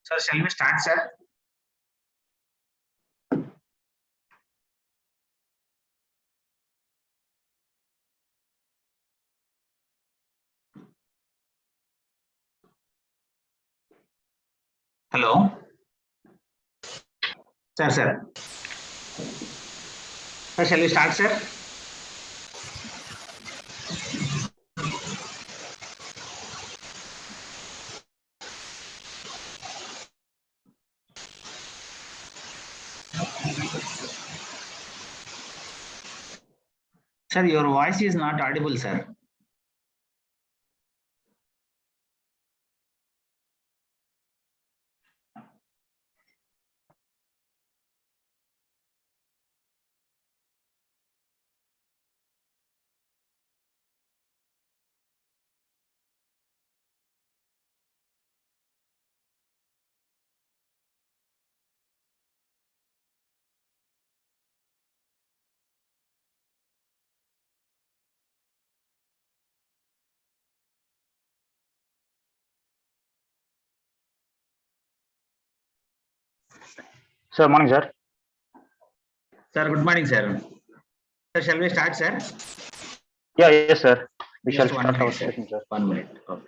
Sir, shall we start, sir? Hello. Sir. Sir, shall we start, sir? Sir, your voice is not audible, sir. Sir, morning, sir. Sir, good morning, sir. Sir, shall we start, sir? Yeah, yes, sir. We Just shall one start minute, our sir. session, sir. 1 minute. Okay.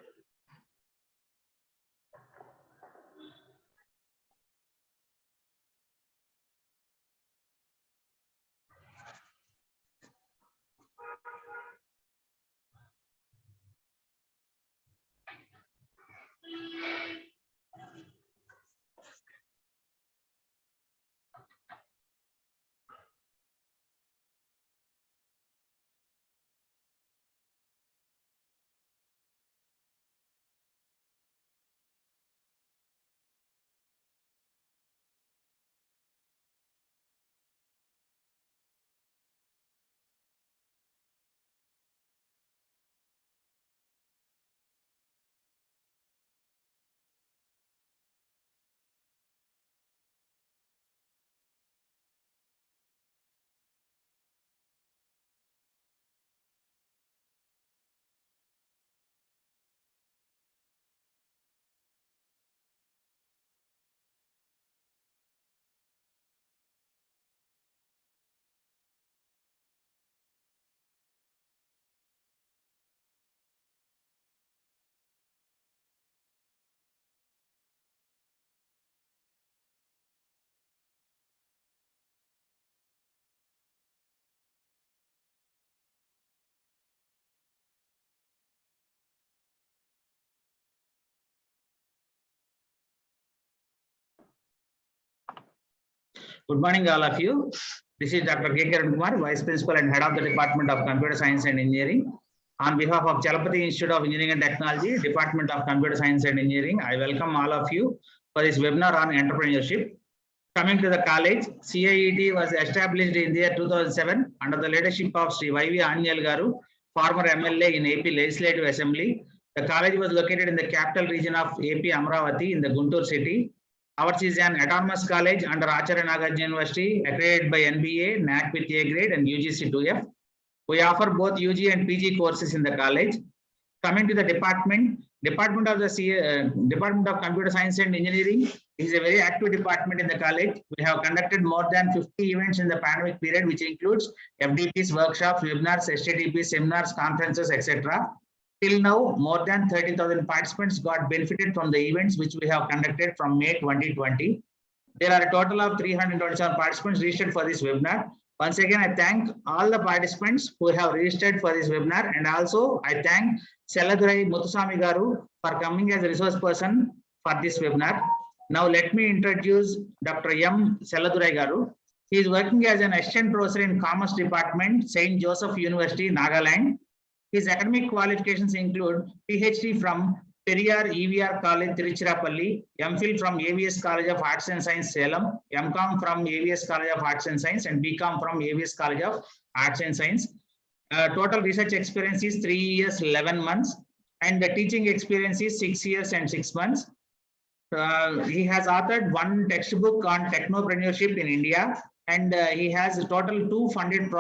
Good morning, all of you. This is Dr. K. Kiran Kumar, Vice Principal and Head of the Department of Computer Science and Engineering. On behalf of Chalapati Institute of Engineering and Technology, Department of Computer Science and Engineering, I welcome all of you for this webinar on entrepreneurship. Coming to the college, CIET was established in the year 2007 under the leadership of Sri Y.V. Anjal Garu, former MLA in AP Legislative Assembly. The college was located in the capital region of AP Amravati in the Guntur city. Ours is an autonomous college under Acharya Nagarjuna University, accredited by NBA, NAC with A grade and UGC 2F. We offer both UG and PG courses in the college. Coming to the department of Computer Science and Engineering is a very active department in the college. We have conducted more than 50 events in the pandemic period, which includes FDPs, workshops, webinars, STTPs, seminars, conferences, etc. Till now, more than 30,000 participants got benefited from the events which we have conducted from May 2020. There are a total of 327 participants registered for this webinar. Once again, I thank all the participants who have registered for this webinar, and also I thank Seladurai Muthuswamy Garu for coming as a resource person for this webinar. Now let me introduce Dr. M. Seladurai Garu. He is working as an assistant professor in Commerce Department, St. Joseph University, Nagaland. His academic qualifications include PhD from Periyar EVR College, Tiruchirappalli, MPhil from AVS College of Arts and Science, Salem, MCom from AVS College of Arts and Science, and BCom from AVS College of Arts and Science. Total research experience is 3 years, 11 months, and the teaching experience is 6 years and 6 months. He has authored one textbook on technopreneurship in India, and he has a total 2 funded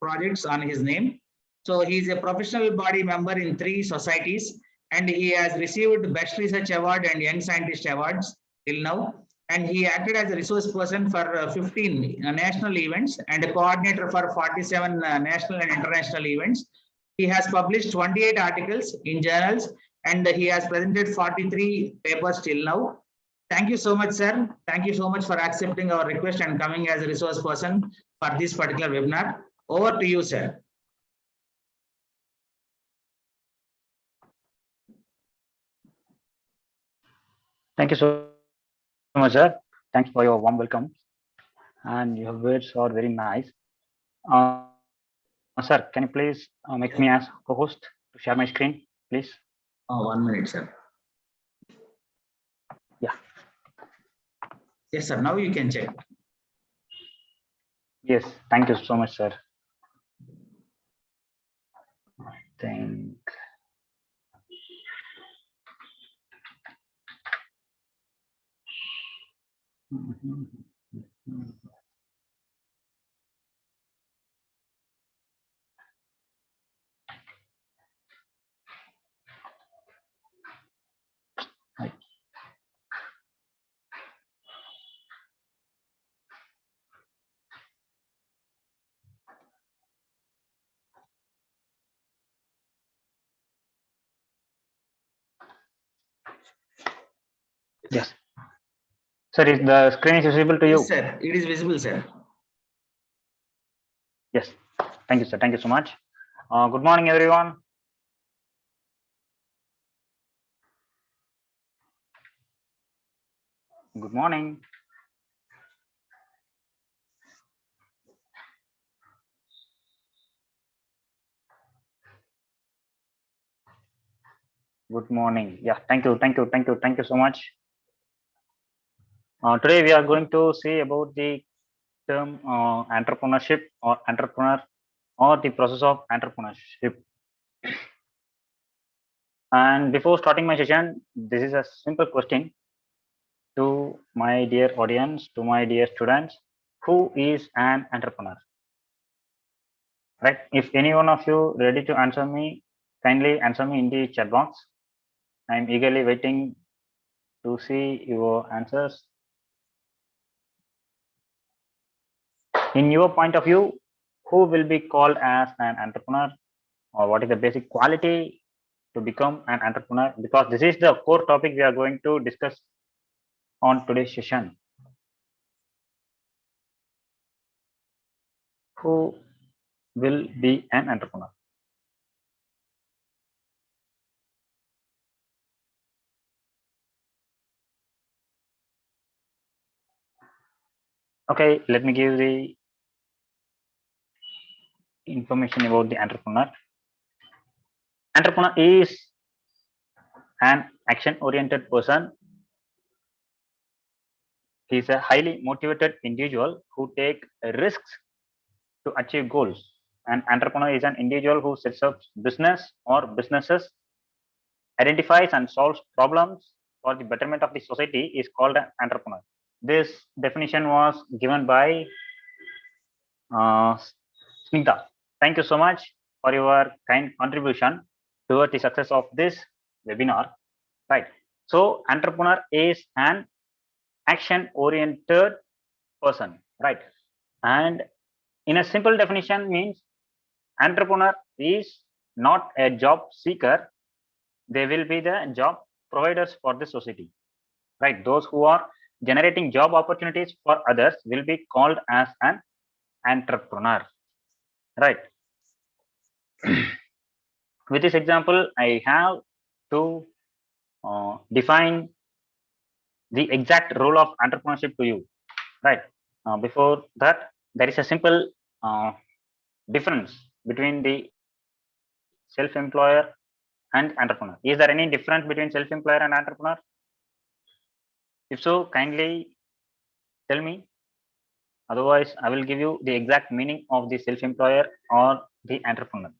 projects on his name. So he is a professional body member in 3 societies, and he has received Best Research Award and Young Scientist Awards. till now. And he acted as a resource person for 15 national events and a coordinator for 47 national and international events. He has published 28 articles in journals and he has presented 43 papers till now. Thank you so much, sir. Thank you so much for accepting our request and coming as a resource person for this particular webinar. Over to you, sir. Thank you so much, sir. Thanks for your warm welcome. And your words are very nice. Sir, can you please make me as co-host to share my screen, please? Oh, 1 minute, sir. Yeah. Yes, sir. Now you can check. Yes, thank you so much, sir. I think. Yes. Sir, is the screen is visible to you? Yes, sir. It is visible, sir. Yes. Thank you, sir. Thank you so much. Good morning, everyone. Good morning. Good morning. Yeah, thank you so much. Today we are going to see about the term entrepreneurship or entrepreneur or the process of entrepreneurship. And before starting my session, this is a simple question to my dear audience, to my dear students: who is an entrepreneur? Right? If any one of you ready to answer me, kindly answer me in the chat box. I'm eagerly waiting to see your answers. In your point of view, who will be called as an entrepreneur, or what is the basic quality to become an entrepreneur? Because this is the core topic we are going to discuss on today's session. Who will be an entrepreneur? Okay, let me give the information about the entrepreneur. Entrepreneur is an action-oriented person. He is a highly motivated individual who take risks to achieve goals. An entrepreneur is an individual who sets up business or businesses, identifies and solves problems for the betterment of the society is called an entrepreneur. This definition was given by Smita. Thank you so much for your kind contribution towards the success of this webinar. Right. So entrepreneur is an action-oriented person, right? And in a simple definition means entrepreneur is not a job seeker. They will be the job providers for the society, right? Those who are generating job opportunities for others will be called as an entrepreneur, right? With this example, I have to define the exact role of entrepreneurship to you, right? Before that, there is a simple difference between the self-employer and entrepreneur. Is there any difference between self-employer and entrepreneur? If so, kindly tell me. Otherwise, I will give you the exact meaning of the self-employer or the entrepreneur.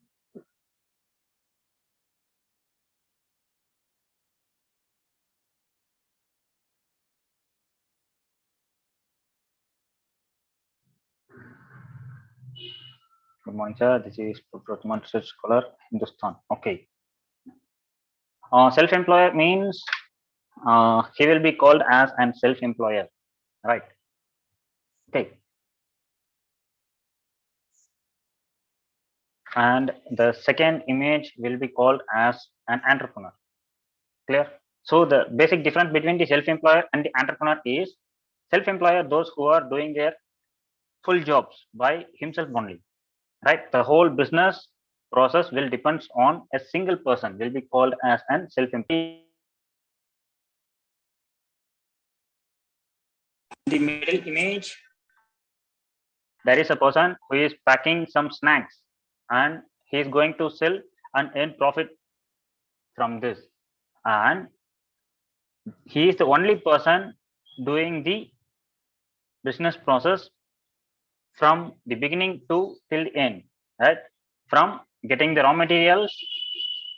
Good morning, sir. This is Pratman Research Scholar, Hindustan. Okay. Self-employer means he will be called as an self-employer, right? Okay. And the second image will be called as an entrepreneur. Clear? So the basic difference between the self-employer and the entrepreneur is self-employer, those who are doing their full jobs by himself only, right? The whole business process will depends on a single person, will be called as an self-employed. The middle image, there is a person who is packing some snacks and he is going to sell and earn profit from this, and he is the only person doing the business process from the beginning to till the end, right? From getting the raw materials,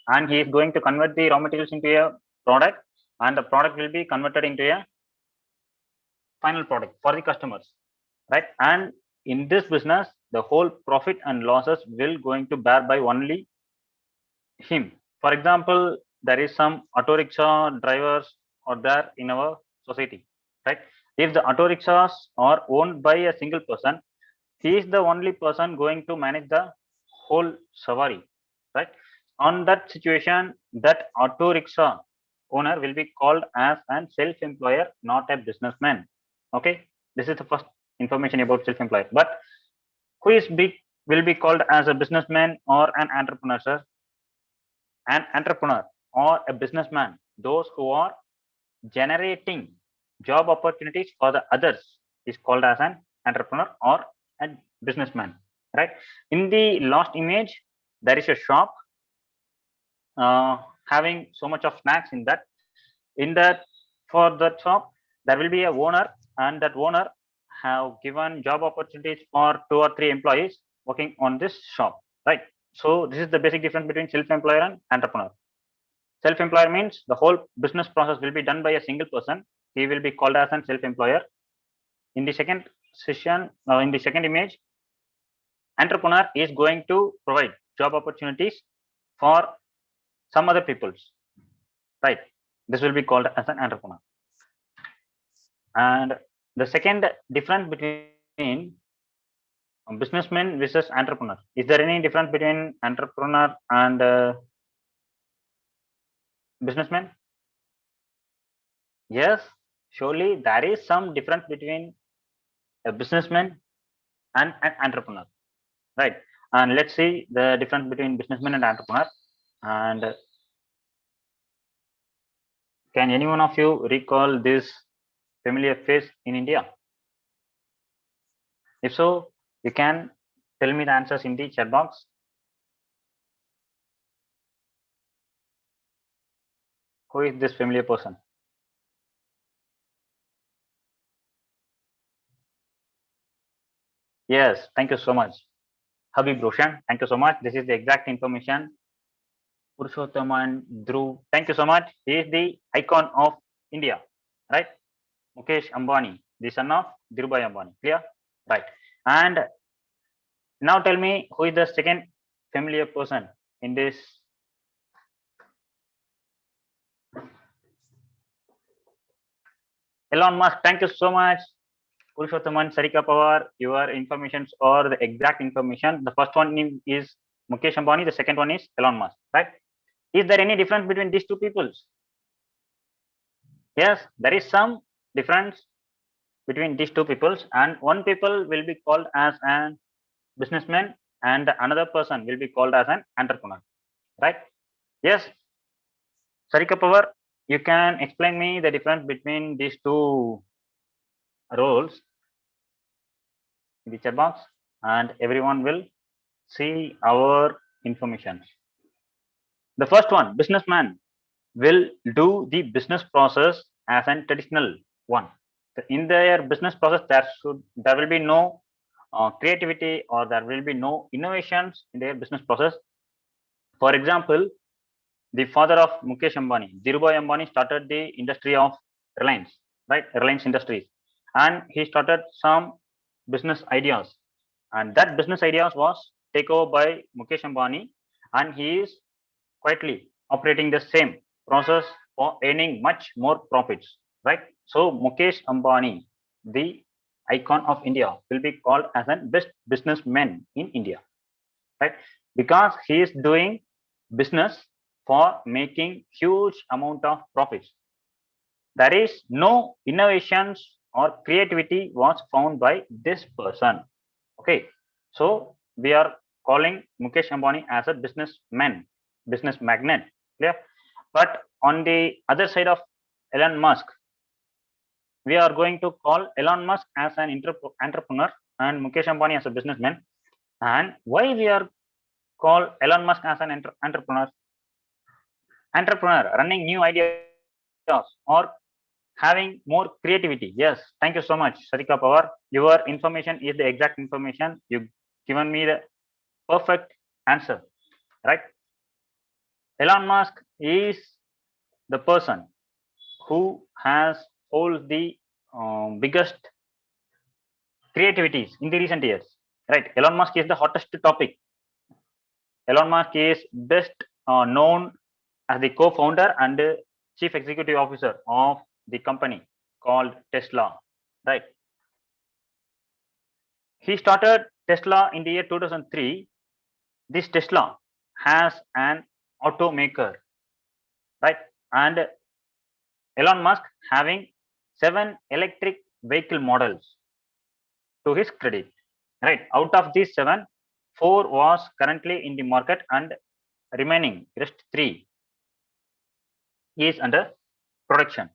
and he is going to convert the raw materials into a product, and the product will be converted into a final product for the customers, right? And in this business, the whole profit and losses will going to bear by only him. For example, there is some auto rickshaw drivers are there in our society, right? If the auto rickshaws are owned by a single person, he is the only person going to manage the whole savari, right? On that situation, that auto rickshaw owner will be called as an self-employer, not a businessman. Okay, this is the first information about self-employer. But who is big will be called as a businessman or an entrepreneur, sir? An entrepreneur or a businessman, those who are generating job opportunities for the others, is called as an entrepreneur or a businessman, right? In the last image, there is a shop having so much of snacks in that for that shop there will be a owner, and that owner have given job opportunities for 2 or 3 employees working on this shop, right? So this is the basic difference between self-employer and entrepreneur. Self-employer means the whole business process will be done by a single person. He will be called as a self-employer. In the second session, in the second image, entrepreneur is going to provide job opportunities for some other peoples, right? This will be called as an entrepreneur. And the second difference between businessman versus entrepreneur, is there any difference between entrepreneur and businessman? Yes, surely there is some difference between a businessman and an entrepreneur, right? And let's see the difference between businessman and entrepreneur. And can any one of you recall this familiar face in India? If so, you can tell me the answers in the chat box. Who is this familiar person? Yes, thank you so much. Habib Roshan, thank you so much. This is the exact information. Purushothaman Dhruv, thank you so much. He is the icon of India, right? Mukesh Ambani, the son of Dhirubhai Ambani. Clear? Right. And now tell me who is the second familiar person in this. Elon Musk, thank you so much. Purushothaman, Sarika Pawar, your informations are the exact information. The first one is Mukesh Ambani, the second one is Elon Musk, right? Is there any difference between these two peoples? Yes, there is some difference between these two peoples, and one people will be called as an businessman and another person will be called as an entrepreneur, right? Yes, Sarika Power, you can explain me the difference between these two roles in the chat box, and everyone will see our information. The first one, businessman, will do the business process as a traditional one. In their business process, there will be no creativity, or there will be no innovations in their business process. For example, the father of Mukesh Ambani, Dhirubhai Ambani, started the industry of Reliance, right? Reliance Industries, and he started some business ideas, and that business ideas was taken over by Mukesh Ambani, and he is quietly operating the same process for earning much more profits, right? So Mukesh Ambani, the icon of India, will be called as a best businessman in India, right? Because he is doing business for making huge amount of profits. There is no innovations or creativity was found by this person. Okay, so we are calling Mukesh Ambani as a businessman, business magnate. Yeah, but on the other side of Elon Musk, we are going to call Elon Musk as an entrepreneur and Mukesh Ambani as a businessman. And why we are call Elon Musk as an entrepreneur? Entrepreneur running new ideas or having more creativity. Yes, thank you so much, Sarika Power. Your information is the exact information. You given me the perfect answer, right? Elon Musk is the person who has all the biggest creativities in the recent years, right? Elon Musk is the hottest topic. Elon Musk is best known as the co-founder and chief executive officer of the company called Tesla, right? He started Tesla in the year 2003. This Tesla has an automaker, right? And Elon Musk having 7 electric vehicle models to his credit, right? Out of these 7, 4 was currently in the market and remaining rest 3 is under production,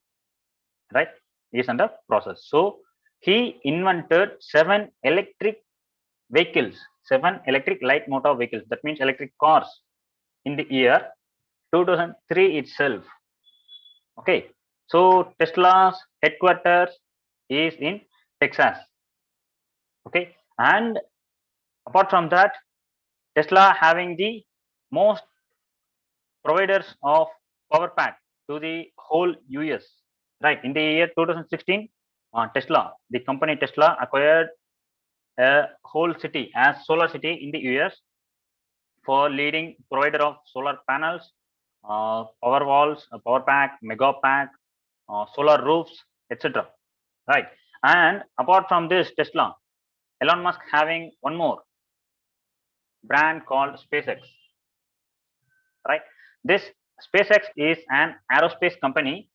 right? Is under process. So he invented 7 electric vehicles, 7 electric light motor vehicles. That means electric cars in the year 2003 itself. Okay, so Tesla's headquarters is in Texas. Okay, and apart from that, Tesla having the most providers of power pack to the whole US. Right, in the year 2016, Tesla, the company Tesla acquired a whole city as solar city in the US for leading provider of solar panels, power walls, power pack, mega pack, solar roofs, etc. Right. And apart from this, Tesla, Elon Musk having one more brand called SpaceX. Right. This SpaceX is an aerospace company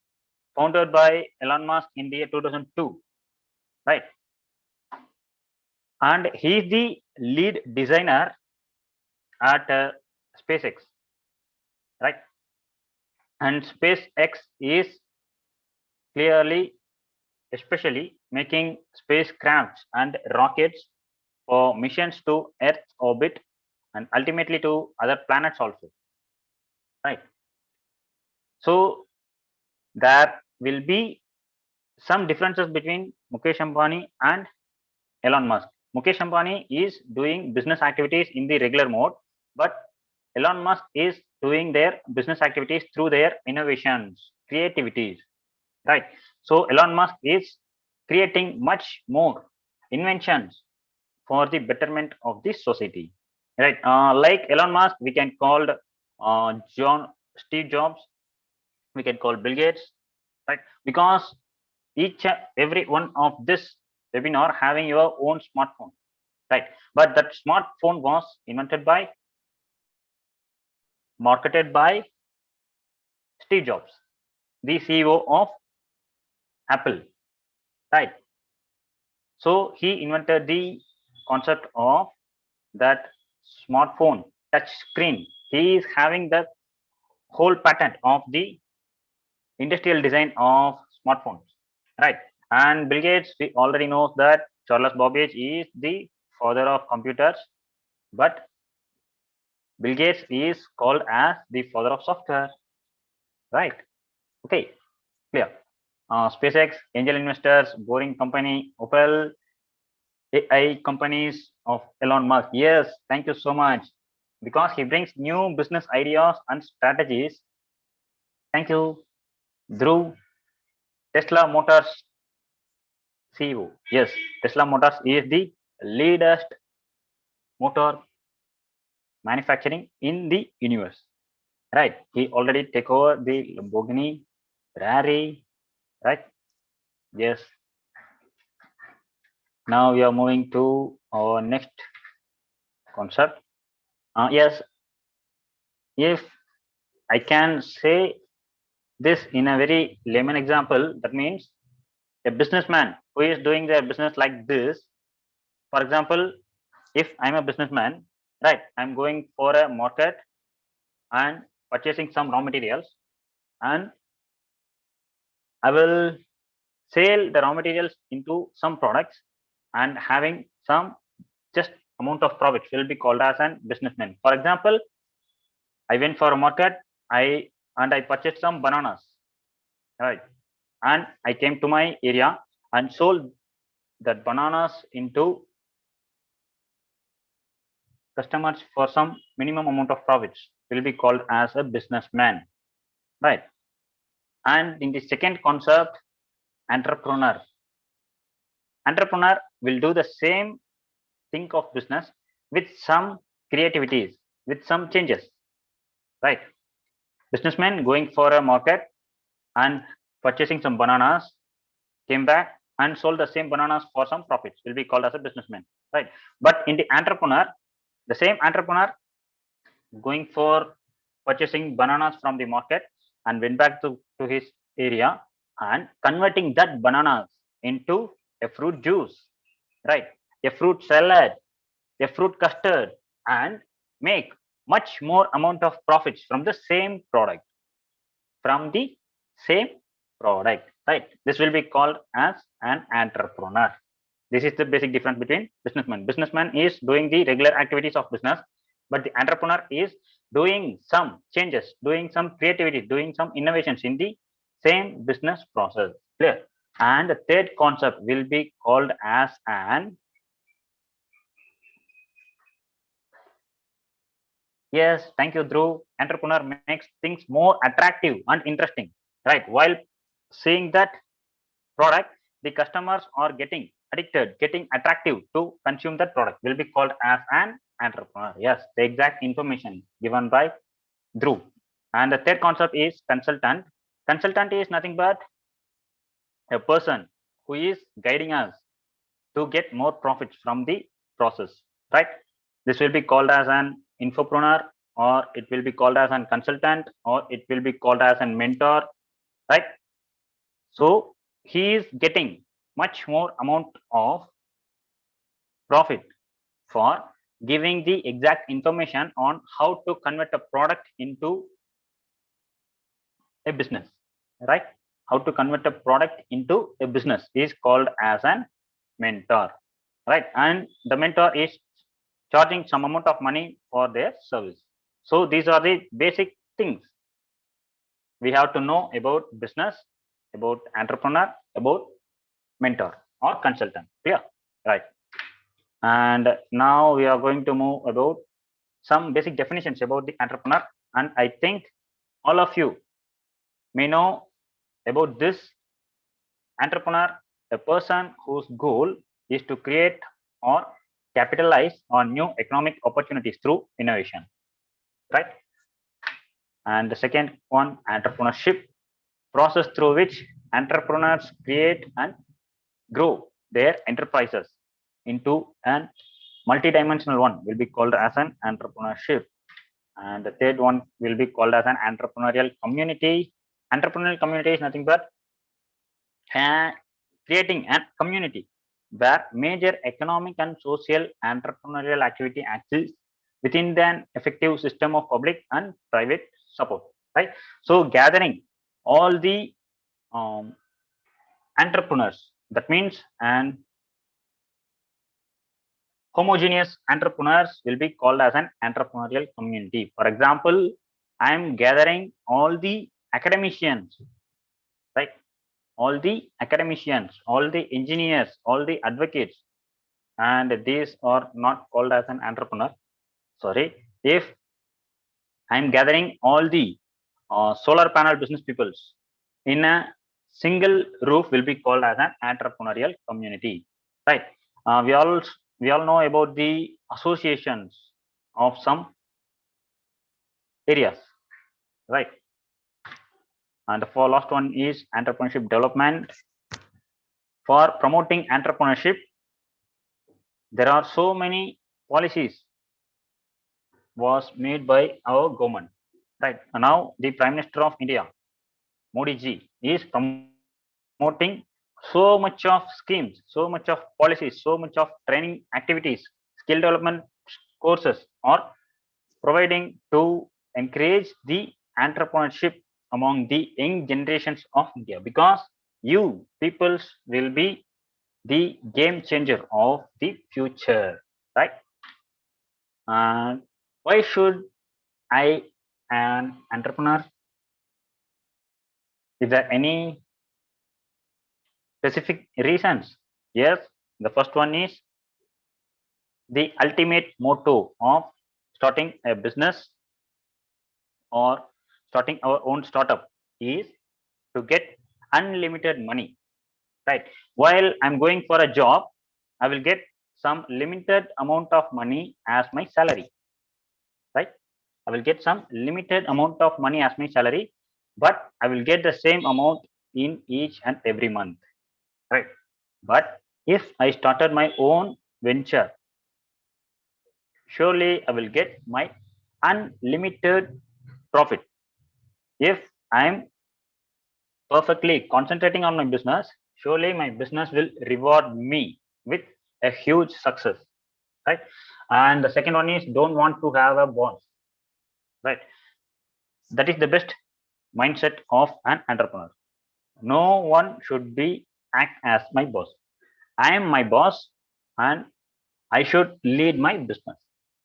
founded by Elon Musk in the year 2002. Right. And he is the lead designer at SpaceX. Right. And SpaceX is clearly especially making spacecrafts and rockets for missions to Earth orbit and ultimately to other planets also, right? So there will be some differences between Mukesh Ambani and Elon Musk. Mukesh Ambani is doing business activities in the regular mode, but Elon Musk is doing their business activities through their innovations, creativities, right? So Elon Musk is creating much more inventions for the betterment of the society, right? Like Elon Musk, we can call Steve Jobs, we can call Bill Gates, right? Because each every one of this webinar having your own smartphone, right? But that smartphone was invented by, marketed by Steve Jobs, the CEO of Apple, right? So he invented the concept of that smartphone touch screen. He is having the whole patent of the industrial design of smartphones, right? And Bill Gates, we already know that Charles Babbage is the father of computers, but Bill Gates is called as the father of software, right? Okay, clear. SpaceX, angel investors, Boring Company, Opel, AI companies of Elon Musk. Yes, thank you so much. Because he brings new business ideas and strategies. Thank you, Dhruv. Tesla Motors CEO. Yes, Tesla Motors is the latest motor manufacturing in the universe. Right. He already take over the Lamborghini library, right? Yes. Now we are moving to our next concept. Yes, if I can say this in a very layman example, that means a businessman who is doing their business like this. For example, if I'm a businessman, right, I'm going for a market and purchasing some raw materials, and I will sell the raw materials into some products and having some just amount of profit will be called as an businessman. For example, I went for a market, I purchased some bananas, right, and I came to my area and sold that bananas into customers for some minimum amount of profits will be called as a businessman, right? And in the second concept, entrepreneur. Entrepreneur will do the same thing of business with some creativities, with some changes, right? Businessman going for a market and purchasing some bananas, came back and sold the same bananas for some profits will be called as a businessman, right? But in the entrepreneur, the same entrepreneur going for purchasing bananas from the market and went back to his area and converting that bananas into a fruit juice, right? A fruit salad, a fruit custard, and make much more amount of profits from the same product, from the same product, right? This will be called as an entrepreneur. This is the basic difference between businessman. Businessman is doing the regular activities of business, but the entrepreneur is doing some changes, doing some creativity, doing some innovations in the same business process. Clear? And the third concept will be called as an, yes, thank you, Dhruv. Entrepreneur makes things more attractive and interesting, right? While seeing that product, the customers are getting addicted, getting attractive to consume that product will be called as an entrepreneur. Yes, the exact information given by Dhruv. And the third concept is consultant. Consultant is nothing but a person who is guiding us to get more profits from the process, right? This will be called as an infopreneur, or it will be called as an consultant, or it will be called as a mentor, right? So he is getting much more amount of profit for giving the exact information on how to convert a product into a business, right? How to convert a product into a business is called as an mentor, right? And the mentor is charging some amount of money for their service. So these are the basic things we have to know about business, about entrepreneur, about mentor or consultant. Clear? Right. And now we are going to move about some basic definitions about the entrepreneur. And I think all of you may know about this entrepreneur, a person whose goal is to create or capitalize on new economic opportunities through innovation, right? And the second one, entrepreneurship, process through which entrepreneurs create and grow their enterprises into an multidimensional one will be called as an entrepreneurship. And the third one will be called as an entrepreneurial community. Entrepreneurial community is nothing but creating a community where major economic and social entrepreneurial activity exists within an effective system of public and private support, right? So gathering all the entrepreneurs, that means and homogeneous entrepreneurs will be called as an entrepreneurial community. For example, I am gathering all the academicians, right? All the academicians, all the engineers, all the advocates, and these are not called as an entrepreneur. Sorry, if I am gathering all the solar panel business peoples in a single roof will be called as an entrepreneurial community, right? We all know about the associations of some areas, right? And the last one is entrepreneurship development. For promoting entrepreneurship, there are so many policies was made by our government, right? And now the Prime Minister of India, Modi ji, is promoting so much of schemes, so much of policies, so much of training activities, skill development courses, or providing to encourage the entrepreneurship among the young generations of India, because you peoples will be the game changer of the future, right? And why should I an entrepreneur? Is there any specific reasons? Yes, the first one is the ultimate motto of starting a business or starting our own startup is to get unlimited money, right? While I'm going for a job, I will get some limited amount of money as my salary, right? I will get some limited amount of money as my salary, but I will get the same amount in each and every month, right? But if I started my own venture, surely I will get my unlimited profit. If I'm perfectly concentrating on my business, surely my business will reward me with a huge success, right? And the second one is don't want to have a boss, right? That is the best mindset of an entrepreneur. No one should be act as my boss. I am my boss and I should lead my business,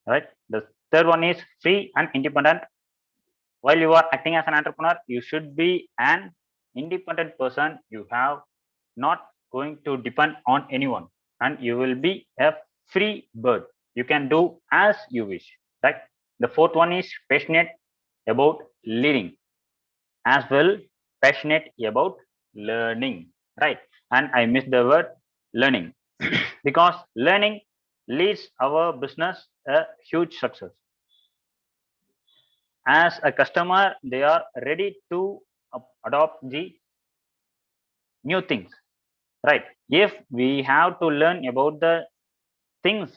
right? The third one is free and independent. While you are acting as an entrepreneur, you should be an independent person. You have not going to depend on anyone, and you will be a free bird. You can do as you wish, right? The fourth one is passionate about leading, as well passionate about learning, right? And I missed the word learning because learning leads our business a huge success. As a customer, they are ready to adopt the new things, right? If we have to learn about the things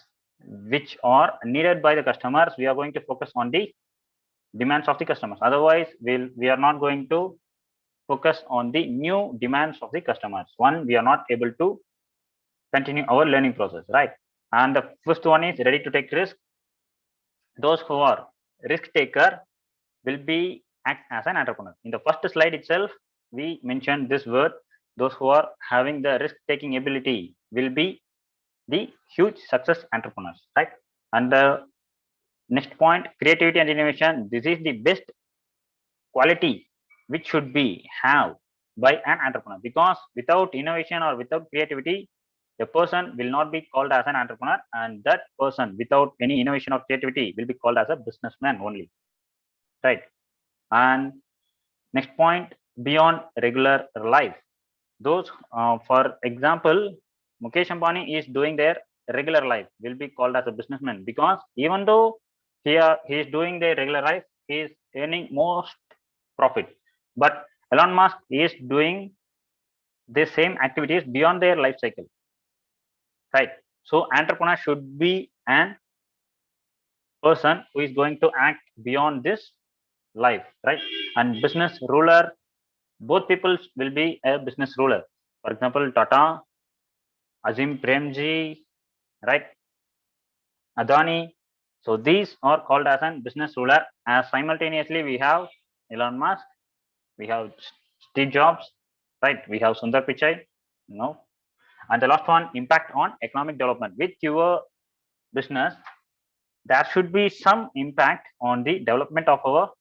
which are needed by the customers, we are going to focus on the demands of the customers. Otherwise, we are not going to focus on the new demands of the customers. One, we are not able to continue our learning process, right? And the first one is ready to take risk. Those who are risk taker will be act as an entrepreneur. In the first slide itself, we mentioned this word. Those who are having the risk taking ability will be the huge success entrepreneurs, right? And the next point, creativity and innovation. This is the best quality which should be have by an entrepreneur, because without innovation or without creativity, a person will not be called as an entrepreneur, and that person without any innovation or creativity will be called as a businessman only, right? And next point, beyond regular life. Those, for example, Mukesh Ambani is doing their regular life will be called as a businessman, because even though he is doing their regular life, he is earning most profit. But Elon Musk is doing the same activities beyond their life cycle, right? So entrepreneur should be an person who is going to act beyond this life, right? And business ruler, both people will be a business ruler. For example, Tata, Azim Premji, right? Adani. So these are called as an business ruler. As simultaneously we have Elon Musk, we have Steve Jobs, right? We have Sundar Pichai, no. And the last one, impact on economic development. With your business, there should be some impact on the development of our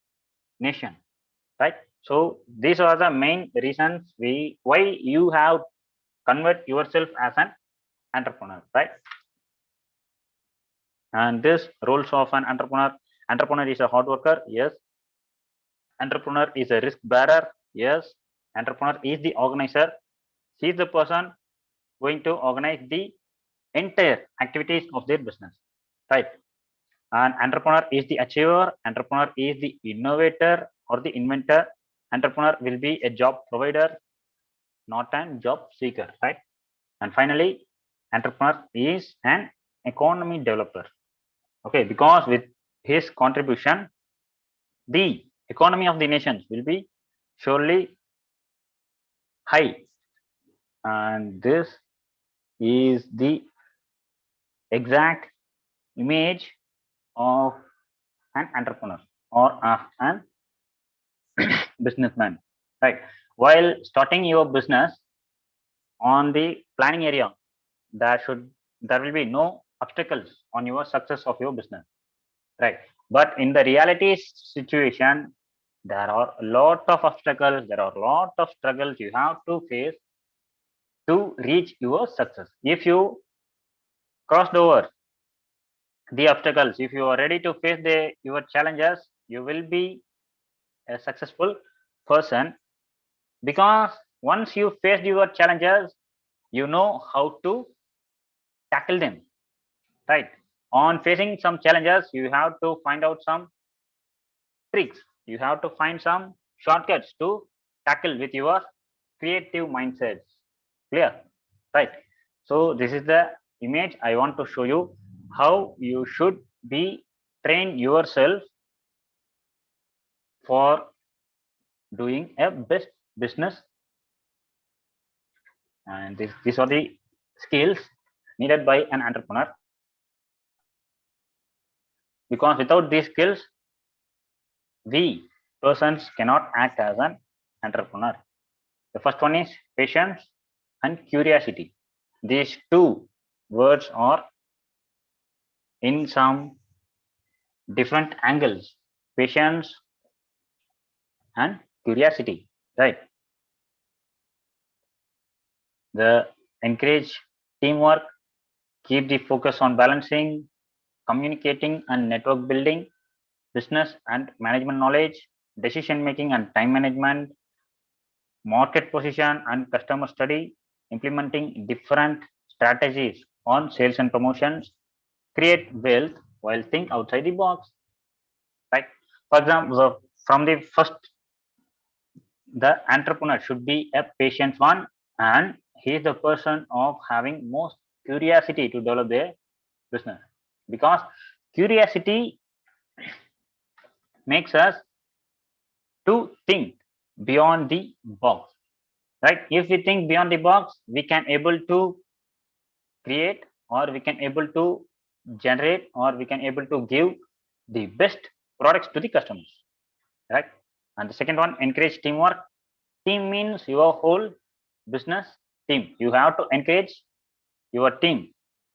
nation, right? So these are the main reasons why you have convert yourself as an entrepreneur, right? And this roles of an entrepreneur. Entrepreneur is a hard worker, yes. Entrepreneur is a risk bearer, yes. Entrepreneur is the organizer. He is the person going to organize the entire activities of their business, right? And entrepreneur is the achiever. Entrepreneur is the innovator or the inventor. Entrepreneur will be a job provider, not a job seeker, right? And finally, entrepreneur is an economy developer. Okay, because with his contribution, the economy of the nations will be surely high. And this is the exact image of an entrepreneur or of an businessman, right? While starting your business on the planning area, there will be no obstacles on your success of your business, right? But in the reality situation, there are a lot of obstacles, there are a lot of struggles you have to face to reach your success. If you crossed over the obstacles, if you are ready to face your challenges, you will be a successful person, because once you face your challenges, you know how to tackle them, right? On facing some challenges, you have to find out some tricks, you have to find some shortcuts to tackle with your creative mindsets. Clear, right? So this is the image I want to show you, how you should be train yourself for doing a best business. And these are the skills needed by an entrepreneur, because without these skills, we persons cannot act as an entrepreneur. The first one is patience and curiosity. These two words are in some different angles: patience and curiosity, right? The encourage teamwork, keep the focus on balancing, communicating and network building, business and management knowledge, decision making and time management, market position and customer study, implementing different strategies on sales and promotions, create wealth while think outside the box. Right? For example, from the first, the entrepreneur should be a patient one, and he is the person of having most curiosity to develop their business, because curiosity makes us to think beyond the box, right? If we think beyond the box, we can able to create, or we can able to generate, or we can able to give the best products to the customers, right? And the second one, encourage teamwork. Team means your whole business team. You have to encourage your team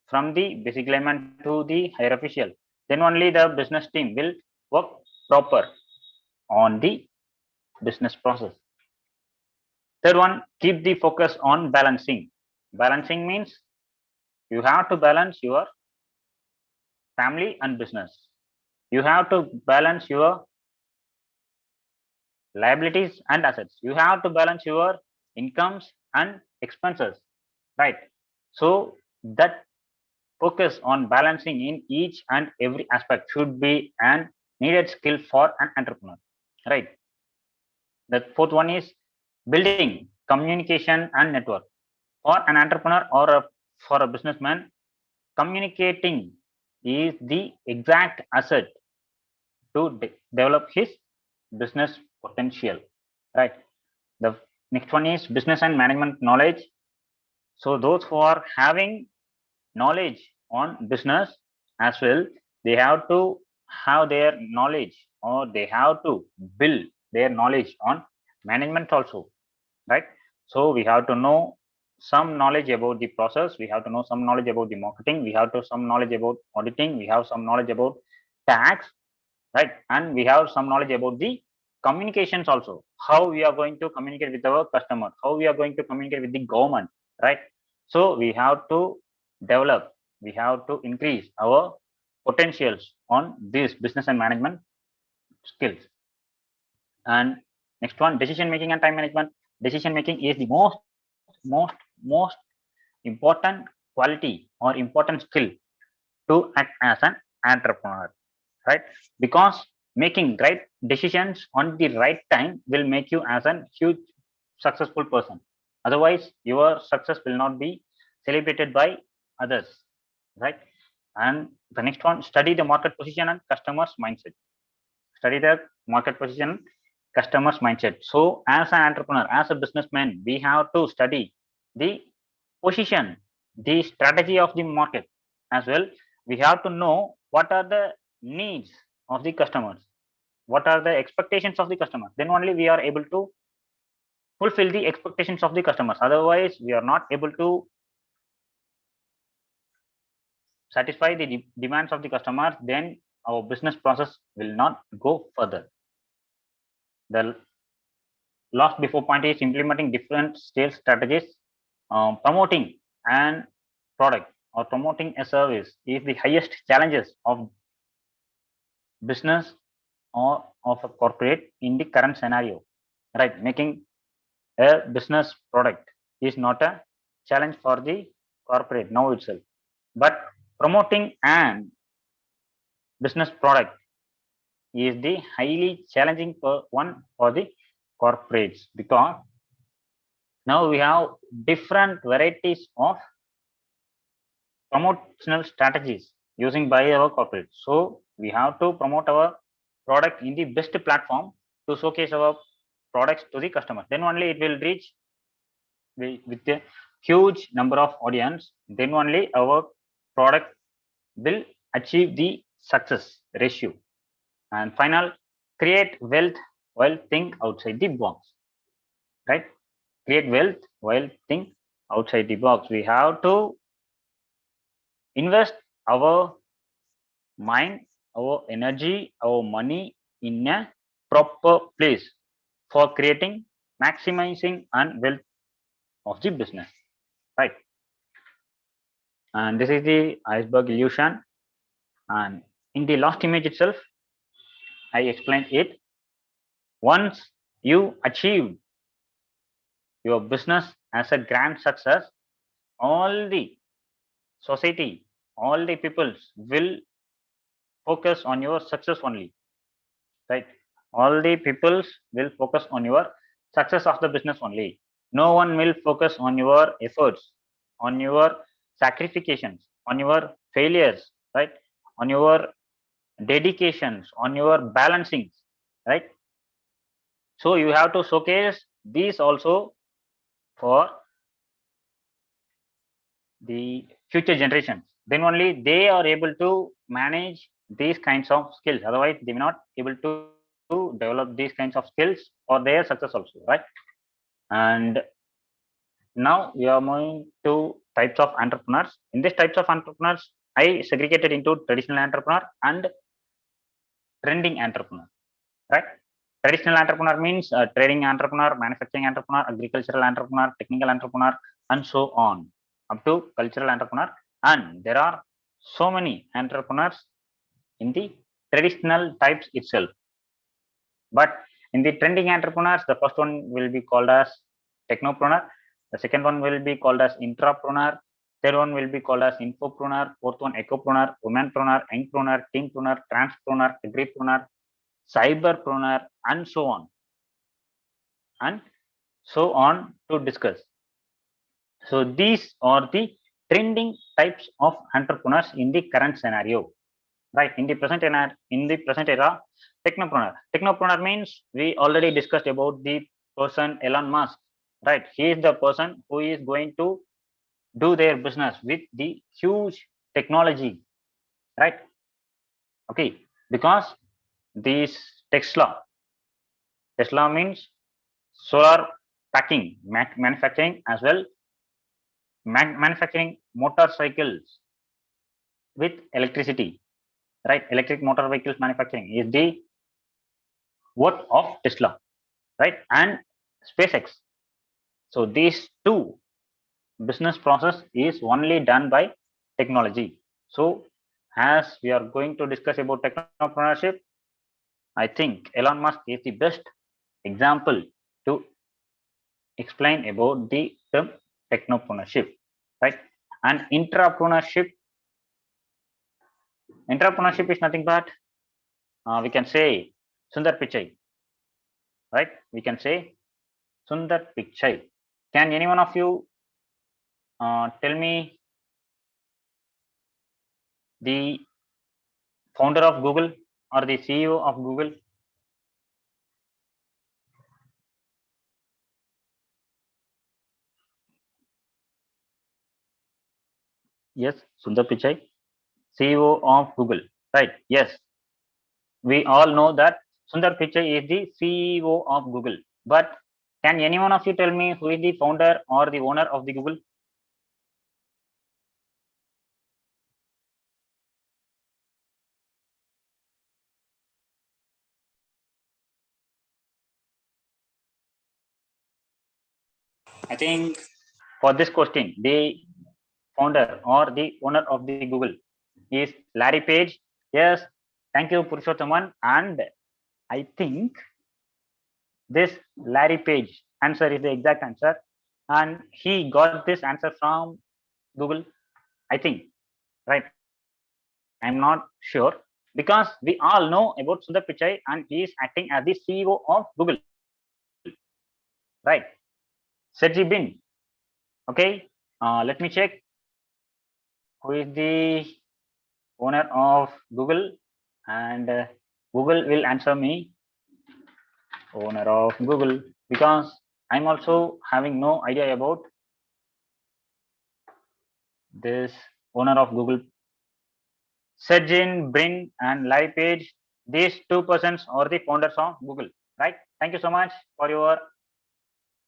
from the basic layman to the higher official. Then only the business team will work proper on the business process. Third one, keep the focus on balancing. Balancing means you have to balance your family and business. You have to balance your liabilities and assets. You have to balance your incomes and expenses, right? So that focus on balancing in each and every aspect should be an needed skill for an entrepreneur, right? The fourth one is building communication and network. For an entrepreneur or for a businessman, communicating is the exact asset to develop his business potential, right? The next one is business and management knowledge. So those who are having knowledge on business as well, they have to have their knowledge, or they have to build their knowledge on management also, right? So we have to know some knowledge about the process, we have to know some knowledge about the marketing, we have to some knowledge about auditing, we have some knowledge about tax, right? And we have some knowledge about the communications also, how we are going to communicate with our customer, how we are going to communicate with the government, right? So we have to develop, we have to increase our potentials on these business and management skills. And next one, decision making and time management. Decision making is the most important quality or important skill to act as an entrepreneur, right? Because making right decisions on the right time will make you as a huge successful person. Otherwise, your success will not be celebrated by others, right? And the next one, study the market position and customers mindset. Study the market position, customers mindset. So as an entrepreneur, as a businessman, we have to study the position, the strategy of the market as well. We have to know what are the needs of the customers, what are the expectations of the customer. Then only we are able to fulfill the expectations of the customers. Otherwise, we are not able to satisfy the demands of the customers. Then our business process will not go further. The last before point is implementing different sales strategies. Promoting an product or promoting a service is the highest challenges of business or of a corporate in the current scenario, right? Making a business product is not a challenge for the corporate now itself, but promoting an business product is the highly challenging one for the corporates, because now we have different varieties of promotional strategies using by our corporate. So we have to promote our product in the best platform to showcase our products to the customer. Then only it will reach with a huge number of audience. Then only our product will achieve the success ratio. And final, create wealth while think outside the box, right? Create wealth while think outside the box. We have to invest our mind, our energy, our money in a proper place for creating, maximizing and wealth of the business, right? And this is the iceberg illusion. And in the last image itself, I explained it. Once you achieve your business as a grand success, all the society, all the peoples will focus on your success only, right? All the peoples will focus on your success of the business only. No one will focus on your efforts, on your sacrifications, on your failures, right? On your dedications, on your balancings, right? So you have to showcase these also for the future generations. Then only they are able to manage these kinds of skills. Otherwise, they may not able to develop these kinds of skills for their success also, right? And now we are moving to types of entrepreneurs. In these types of entrepreneurs, I segregated into traditional entrepreneur and trending entrepreneur, right? Traditional entrepreneur means trading entrepreneur, manufacturing entrepreneur, agricultural entrepreneur, technical entrepreneur, and so on, up to cultural entrepreneur. And there are so many entrepreneurs in the traditional types itself. But in the trending entrepreneurs, the first one will be called as technopreneur. The second one will be called as intrapreneur. Third one will be called as infopreneur. Fourth one, ecopreneur, womanpreneur, youngpreneur, teenpreneur, transpreneur, agripreneur, cyberpreneur, and so on. And so on to discuss. So these are the trending types of entrepreneurs in the current scenario, right? In the present era, technopreneur. Technopreneur means we already discussed about the person Elon Musk, right? He is the person who is going to do their business with the huge technology, right? Okay, because this Tesla means solar packing, manufacturing as well, manufacturing motorcycles with electricity, right? Electric motor vehicles manufacturing is the work of Tesla, right? And SpaceX. So these two business process is only done by technology. So as we are going to discuss about technopreneurship, I think Elon Musk is the best example to explain about the term technopreneurship, right? And intrapreneurship is nothing but we can say Sundar Pichai, right? We can say Sundar Pichai. Can any one of you tell me the founder of Google or the CEO of Google? Yes, Sundar Pichai, CEO of Google, right? Yes, we all know that Sundar Pichai is the CEO of Google. But can any one of you tell me who is the founder or the owner of the Google? I think for this question, the founder or the owner of the Google is Larry Page. Yes, thank you, Purushothaman. And I think this Larry Page answer is the exact answer. And he got this answer from Google, I think, right? I'm not sure because we all know about Sundar Pichai and he is acting as the CEO of Google, right? Sergey Bin. Okay, let me check who is the owner of Google, and Google will answer me owner of Google because I'm also having no idea about this owner of Google. Sergey Brin and Larry Page, these two persons are the founders of Google, right? Thank you so much for your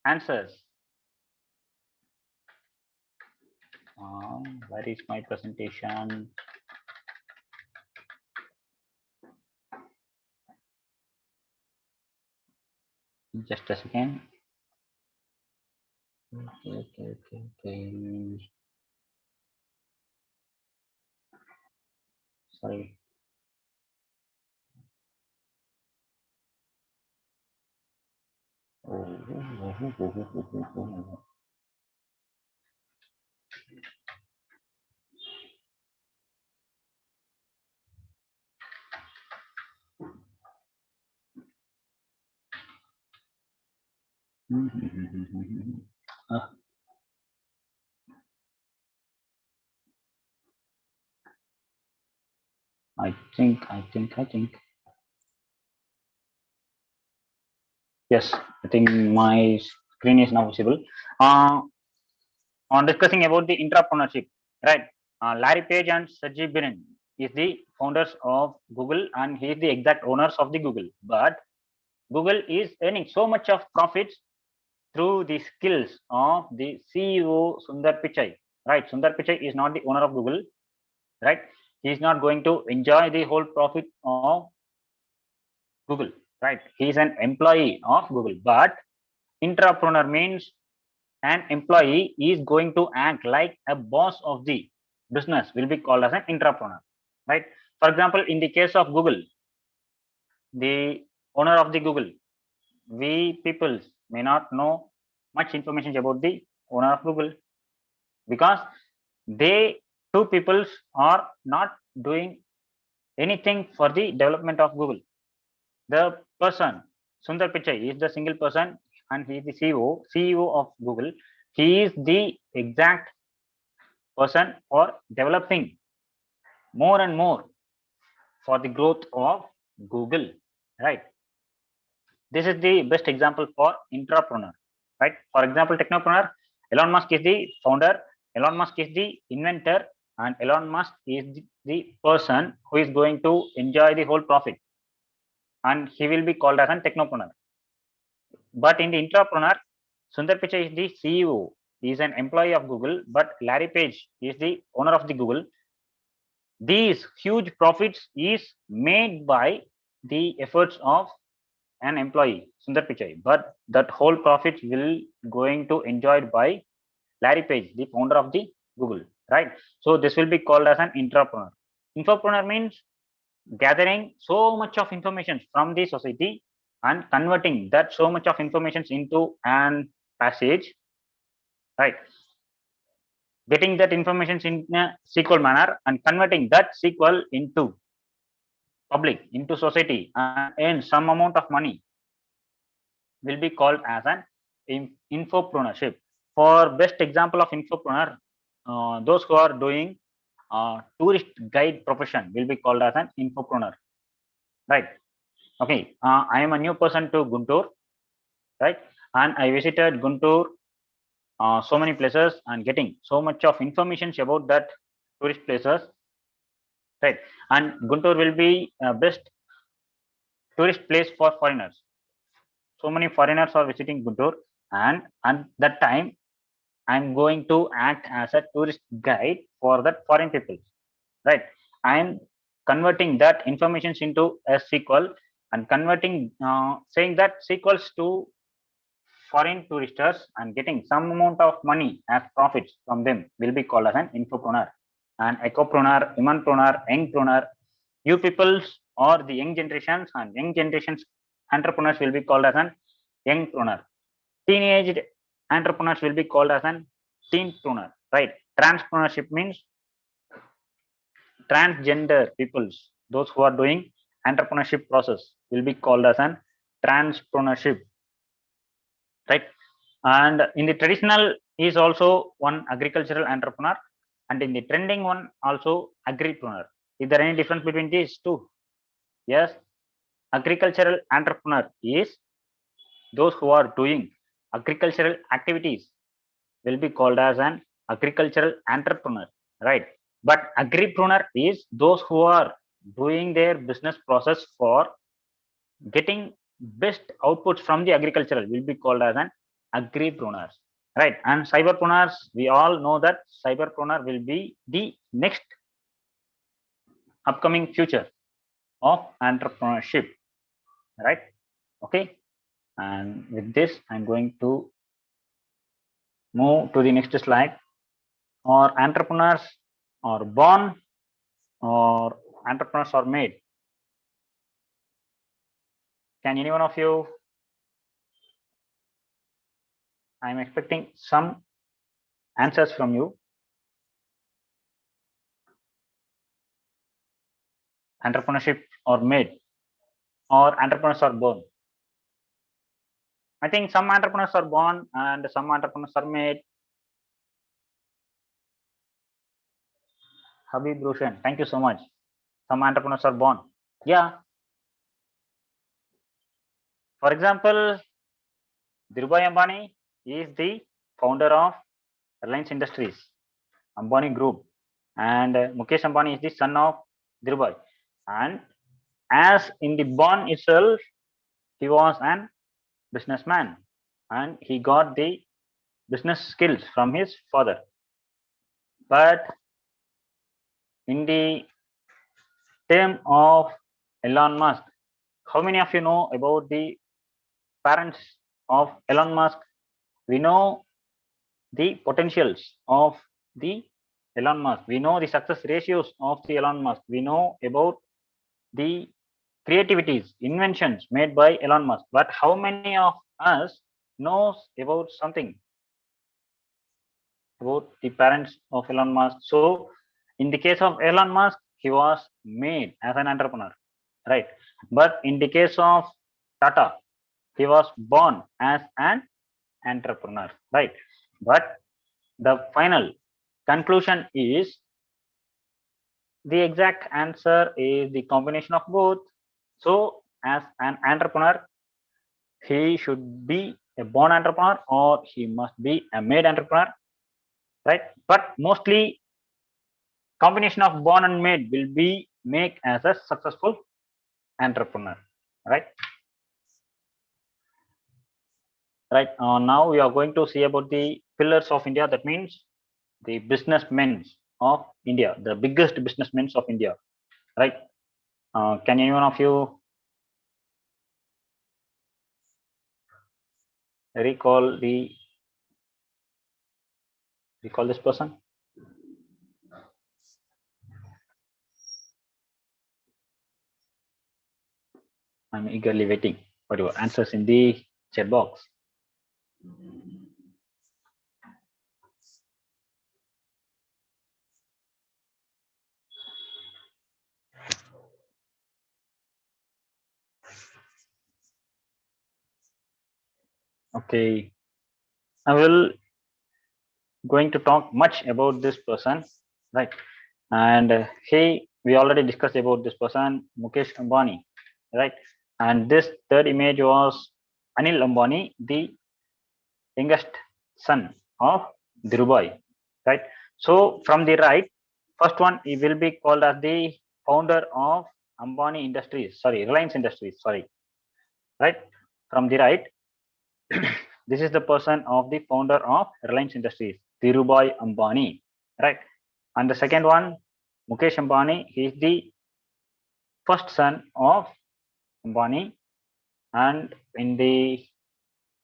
answers. Where is my presentation? Just a second. Okay. Sorry. Uh, I think. Yes, I think my screen is now visible. On discussing about the entrepreneurship, right? Larry Page and Sergey Brin is the founders of Google and he is the exact owners of the Google. But Google is earning so much of profits through the skills of the CEO Sundar Pichai, right? Sundar Pichai is not the owner of Google, right? He is not going to enjoy the whole profit of Google, right? He is an employee of Google, but entrepreneur means an employee is going to act like a boss of the business will be called as an entrepreneur, right? For example, in the case of Google, the owner of the Google, we people may not know much information about the owner of Google because they two peoples are not doing anything for the development of Google. The person Sundar Pichai is the single person and he is the CEO of Google. He is the exact person for developing more and more for the growth of Google, right? This is the best example for entrepreneur, right? For example, technopreneur, Elon Musk is the founder, Elon Musk is the inventor, and Elon Musk is the person who is going to enjoy the whole profit, and he will be called as a technopreneur. But in the entrepreneur, Sundar Pichai is the CEO. He is an employee of Google, but Larry Page is the owner of the Google. These huge profits is made by the efforts of an employee, Sundar Pichai, but that whole profit will going to enjoyed by Larry Page, the founder of the Google, right? So this will be called as an entrepreneur. Infopreneur means gathering so much of information from the society and converting that so much of information into an passage, right? Getting that information in a SQL manner and converting that SQL into public, into society, and earn some amount of money will be called as an infopreneurship. For best example of infopreneur, those who are doing tourist guide profession will be called as an infopreneur, right? Okay, I am a new person to Guntur, right? And I visited Guntur, so many places, and getting so much of information about that tourist places, right? And Guntur will be best tourist place for foreigners. So many foreigners are visiting Guntur, and at that time I'm going to act as a tourist guide for that foreign people, right? I'm converting that information into a sequel and converting, saying that sequels to foreign tourists and getting some amount of money as profits from them will be called as an infopreneur. And ecopreneur, humanpreneur, youngpreneur, you peoples or the young generations and young generations entrepreneurs will be called as an youngpreneur. Teenaged entrepreneurs will be called as an teenpreneur, right? Transpreneurship means transgender peoples, those who are doing entrepreneurship process will be called as an transpreneurship, right? And in the traditional is also one agricultural entrepreneur, and in the trending one also agripreneur. Is there any difference between these two? Yes, agricultural entrepreneur is those who are doing agricultural activities will be called as an agricultural entrepreneur, right? But agripreneur is those who are doing their business process for getting best outputs from the agricultural will be called as an agripreneur, right? And cyberpreneurs, we all know that cyberpreneur will be the next upcoming future of entrepreneurship, right? Okay, and with this I'm going to move to the next slide. Or entrepreneurs are born or entrepreneurs are made? Can any one of you? I'm expecting some answers from you. Entrepreneurship or made, or entrepreneurs are born? I think some entrepreneurs are born and some entrepreneurs are made. Habib Roshan, thank you so much. Some entrepreneurs are born. Yeah. For example, Dhirubhai Ambani is the founder of Reliance Industries, Ambani Group, and Mukesh Ambani is the son of Dhirubhai. And as in the born itself, he was an businessman and he got the business skills from his father. But in the term of Elon Musk, how many of you know about the parents of Elon Musk? We know the potentials of the Elon Musk. We know the success ratios of the Elon Musk. We know about the creativities, inventions made by Elon Musk. But how many of us knows about something about the parents of Elon Musk? So in the case of Elon Musk, he was made as an entrepreneur, right? But in the case of Tata, he was born as an entrepreneur, right? But the final conclusion is the exact answer is the combination of both. So as an entrepreneur, he should be a born entrepreneur or he must be a made entrepreneur, right? But mostly combination of born and made will be make as a successful entrepreneur, right? Right. Now we are going to see about the pillars of India. That means the businessmen of India, the biggest businessmen of India, right? Can anyone of you recall this person? I'm eagerly waiting for your answers in the chat box. Okay, I will going to talk much about this person, right? And we already discussed about this person, Mukesh Ambani, right? And this third image was Anil Ambani, the youngest son of Dhirubhai, right? So from the right, first one he will be called as the founder of Ambani Industries, sorry, Reliance Industries, sorry, right? From the right, this is the person of the founder of Reliance Industries, Dhirubhai Ambani, right? And the second one, Mukesh Ambani, he is the first son of Ambani, and in the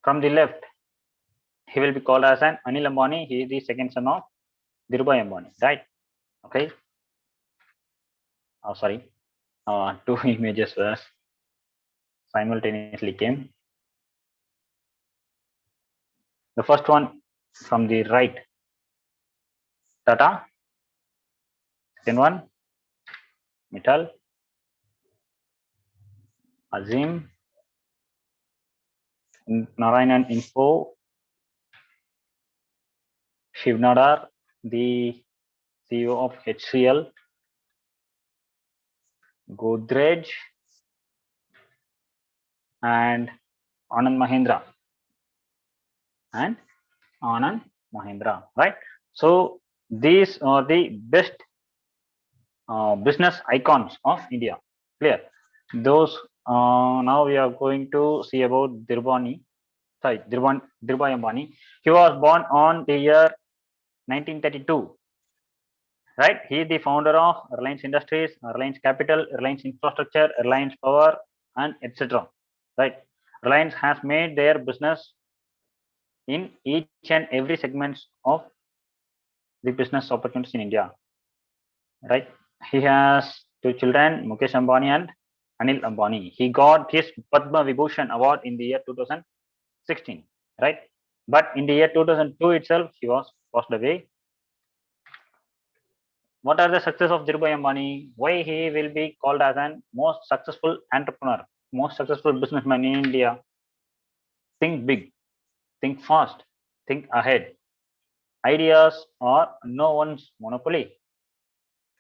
from the left, he will be called as an Anil Ambani. He is the second son of Dhirubhai Ambani, right? Okay. Oh, sorry. Two images were simultaneously came. The first one from the right, Tata. Second one, Mittal, Azim, Narayanan Info, Shivnadar, the CEO of HCL, Godrej, and Anand Mahindra. And Anand Mahindra, right? So these are the best business icons of India. Clear? Those now we are going to see about Dhirubhai Ambani. He was born on the year 1932. Right? He is the founder of Reliance Industries, Reliance Capital, Reliance Infrastructure, Reliance Power, and etc. Right? Reliance has made their business in each and every segments of the business opportunities in India. Right? He has two children, Mukesh Ambani and Anil Ambani. He got his Padma Vibhushan Award in the year 2016. Right? But in the year 2002 itself, he was passed away. What are the success of Dhirubhai Ambani? Why he will be called as an most successful entrepreneur, most successful businessman in India? Think big, think fast, think ahead. Ideas are no one's monopoly.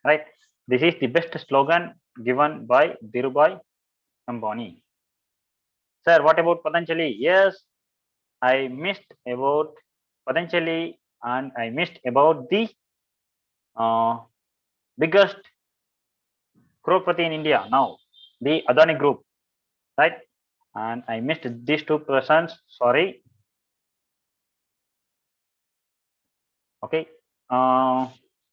Right? This is the best slogan given by Dhirubhai Ambani. Sir, what about Patanjali? Yes, I missed about Patanjali and I missed about the uh, biggest crorepati in India now, the Adani Group, right? And I missed these two persons. Sorry. Okay.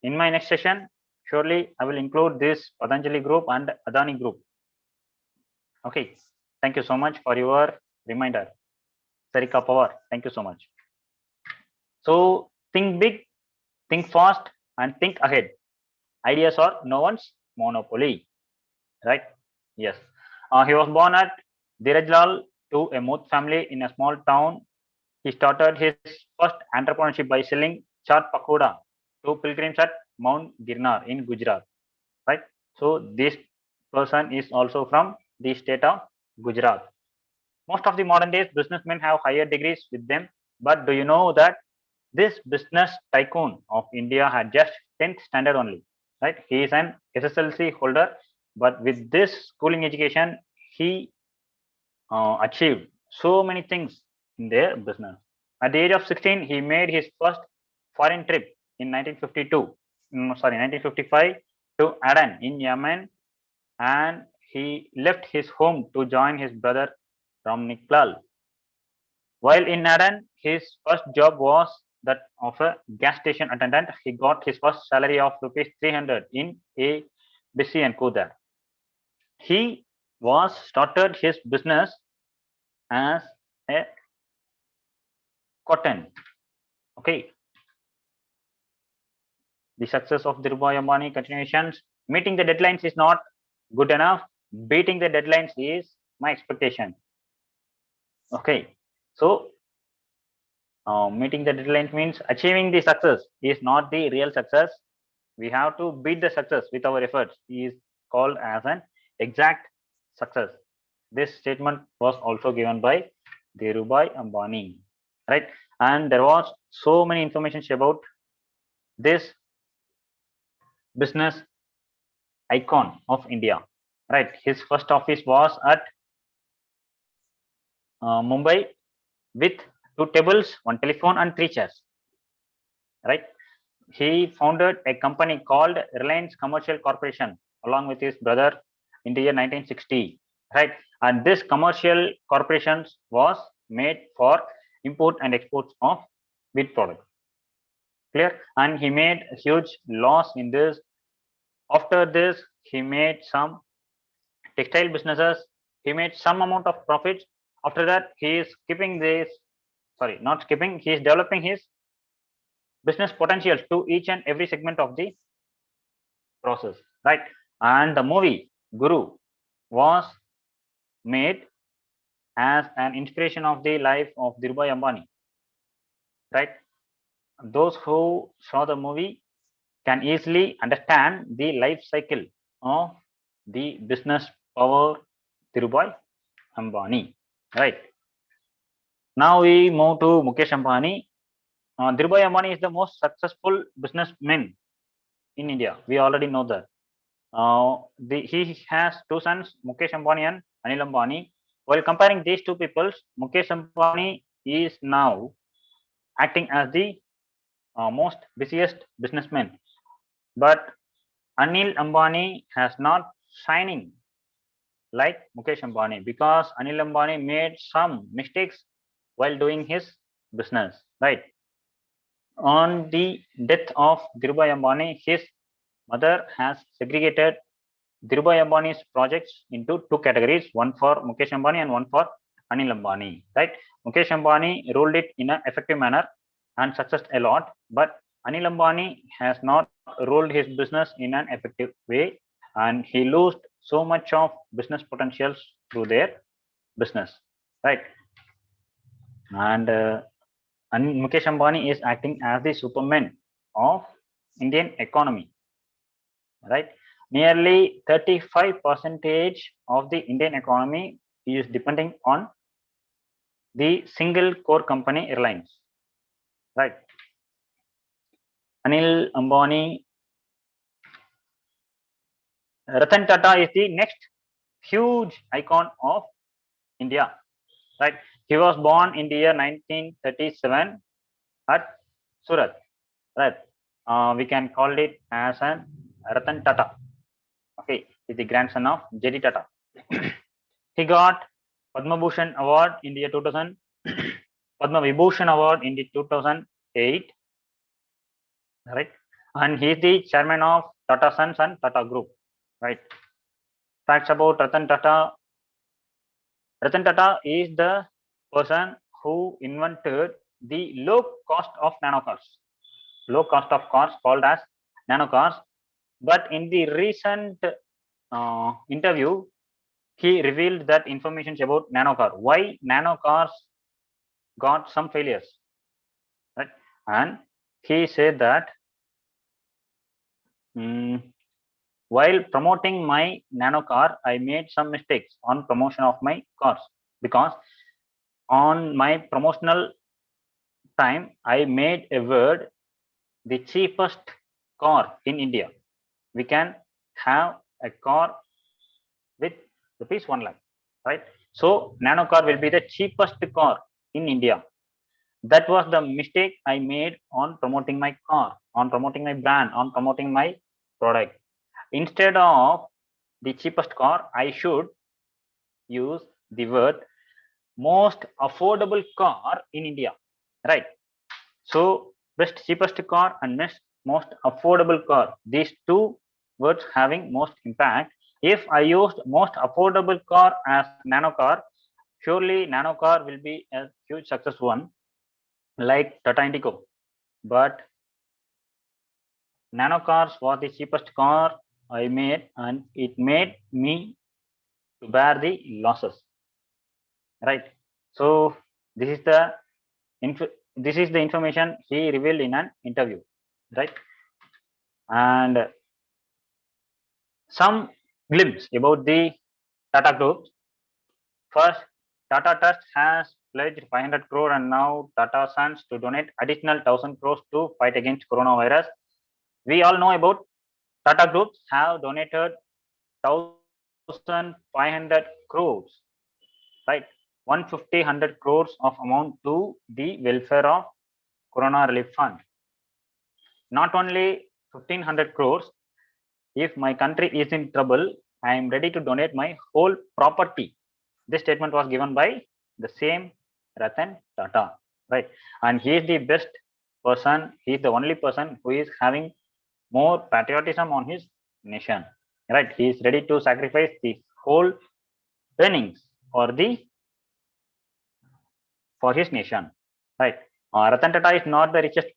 In my next session, surely I will include this Patanjali Group and Adani Group. Okay. Thank you so much for your reminder. Sarika Power. Thank you so much. So think big, think fast, and think ahead. Ideas are no one's monopoly. Right? Yes. He was born at Dirajlal to a Mooth family in a small town. He started his first entrepreneurship by selling chaat pakoda to pilgrims at Mount Girnar in Gujarat. Right? So this person is also from the state of Gujarat. Most of the modern days businessmen have higher degrees with them, but do you know that this business tycoon of India had just 10th standard only? Right? He is an SSLC holder, but with this schooling education, he achieved so many things in their business. At the age of 16, he made his first foreign trip in 1955 to Aden in Yemen, and he left his home to join his brother Ramniklal. While in Aden, his first job was that of a gas station attendant. He got his first salary of rupees 300 in a busy and co there. He was started his business as a cotton. Okay. The success of Dhirubhai Ambani continuations. Meeting the deadlines is not good enough. Beating the deadlines is my expectation. Okay. So meeting the deadlines means achieving the success is not the real success. We have to beat the success with our efforts. Is called as an exact success. This statement was also given by Dhirubhai Ambani, right? And there was so many information about this business icon of India, right? His first office was at Mumbai with 2 tables, 1 telephone, and 3 chairs, right? He founded a company called Reliance Commercial Corporation along with his brother in the year 1960, right? And this commercial corporation was made for import and exports of wheat products. Clear? And he made a huge loss in this. After this, he made some textile businesses. He made some amount of profits. After that, he is skipping this. Sorry, not skipping. He is developing his business potentials to each and every segment of the process, right? And the movie Guru was made as an inspiration of the life of Dhirubhai Ambani, right? Those who saw the movie can easily understand the life cycle of the business power Dhirubhai Ambani, right? Now we move to Mukesh Ambani. Dhirubhai Ambani is the most successful businessman in India. We already know that. He has 2 sons, Mukesh Ambani and Anil Ambani. While comparing these two people, Mukesh Ambani is now acting as the most busiest businessman. But Anil Ambani has not shining like Mukesh Ambani because Anil Ambani made some mistakes while doing his business, right? On the death of Dhirubhai Ambani, his mother has segregated Dhirubhai Ambani's projects into 2 categories, one for Mukesh Ambani and one for Anil Ambani, right? Mukesh Ambani ruled it in an effective manner and success a lot, but Anil Ambani has not ruled his business in an effective way and he lost so much of business potentials through their business, right? And Mukesh Ambani is acting as the superman of Indian economy, right? Nearly 35% of the Indian economy is depending on the single core company Reliance, right? Anil Ambani, Ratan Tata is the next huge icon of India, right? He was born in the year 1937 at Surat, right? We can call it as an Ratan Tata. Okay, is the grandson of J.D. Tata. He got Padma Bhushan Award in the year 2000, Padma Vibhushan Award in the 2008, right? And he is the chairman of Tata Sons and Tata Group, right? Facts about Ratan Tata. Ratan Tata is the person who invented the low cost of nano cars. Low cost of cars called as nano cars. But in the recent interview, he revealed that information about nano car. Why nano cars got some failures, right? And he said that while promoting my nano car, I made some mistakes on promotion of my cars because on my promotional time, I made a word the cheapest car in India. We can have a car with rupees 1 lakh, right? So nano car will be the cheapest car in India. That was the mistake I made on promoting my car, on promoting my brand, on promoting my product. Instead of the cheapest car, I should use the word most affordable car in India, right? So best cheapest car and most affordable car, these two words having most impact. If I used most affordable car as nano car, surely nano car will be a huge success one like Tata Indigo. But nano cars was the cheapest car I made and it made me to bear the losses, right? So this is the information he revealed in an interview, right? And some glimpse about the Tata Group. First, Tata Trust has pledged 500 crore and now Tata Sons to donate additional 1000 crores to fight against coronavirus. We all know about Tata groups have donated 1500 crores, right? 150 crores of amount to the welfare of Corona Relief Fund. Not only 1500 crores, if my country is in trouble, I am ready to donate my whole property. This statement was given by the same Ratan Tata, right? And he is the best person, he is the only person who is having more patriotism on his nation, right? He is ready to sacrifice the whole earnings for his nation, right? Ratan Tata is not the richest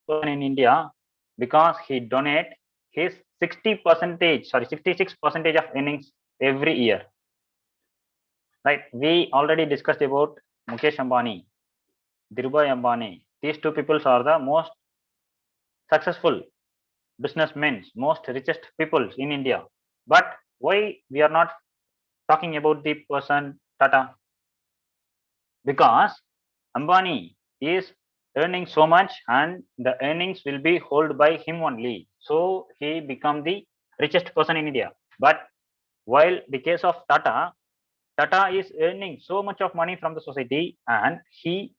person in India because he donate his 66% of earnings every year, right? We already discussed about Mukesh Ambani, Dhirubhai Ambani. These two people are the most successful businessmen, most richest people in India. But why we are not talking about the person Tata? Because Ambani is earning so much and the earnings will be held by him only. So he become the richest person in India. But while the case of Tata, Tata is earning so much of money from the society and he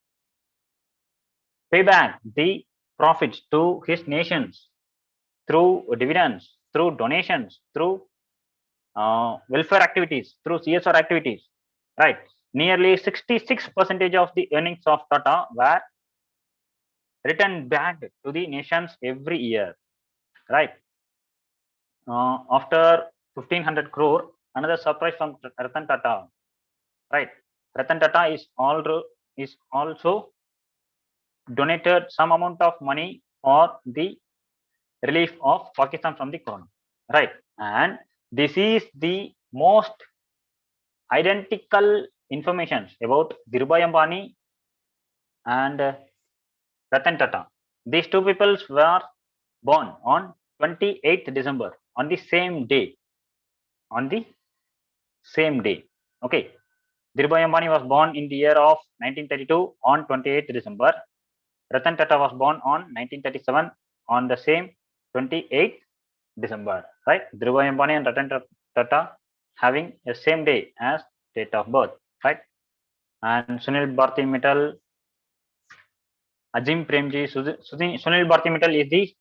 pay back the profits to his nations through dividends, through donations, through welfare activities, through CSR activities, right? Nearly 66% of the earnings of Tata were returned back to the nations every year, right? After 1500 crore, another surprise from Ratan Tata, right? Ratan Tata is also donated some amount of money for the relief of Pakistan from the corona, right? And this is the most identical information about Dhirubhai Ambani and Ratan Tata. These two people were born on 28th December on the same day. On the same day. Okay. Dhirubhai Ambani was born in the year of 1932 on 28th December. Ratan Tata was born on 1937 on the same 28th December. Right? Dhirubhai Ambani and Ratan Tata having the same day as date of birth. Right? And Sunil Bharti Mittal, Azim Premji, Sunil Bharti Mittal is the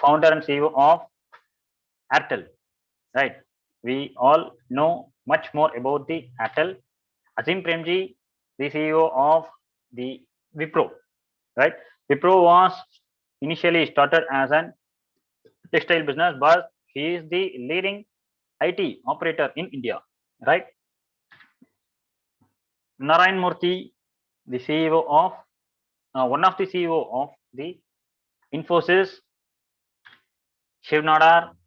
founder and CEO of Airtel, right? We all know much more about the Airtel. Azim Premji, the CEO of the Wipro, right? Wipro was initially started as an textile business, but he is the leading IT operator in India, right? Narayan Murthy, the CEO of one of the CEO of the Infosys. Shiv Nadar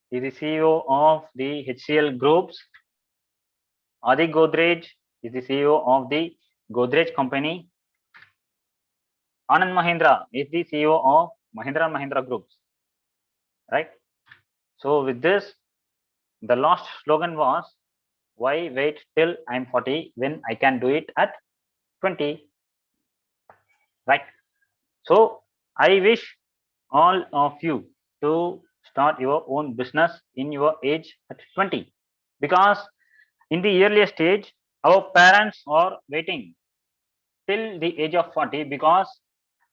is the CEO of the HCL groups. Adi Godrej is the CEO of the Godrej company. Anand Mahindra is the CEO of Mahindra Mahindra groups, right? So with this, the last slogan was, why wait till I'm 40 when I can do it at 20, right? So I wish all of you to start your own business in your age at 20, because in the earliest stage, our parents are waiting till the age of 40 because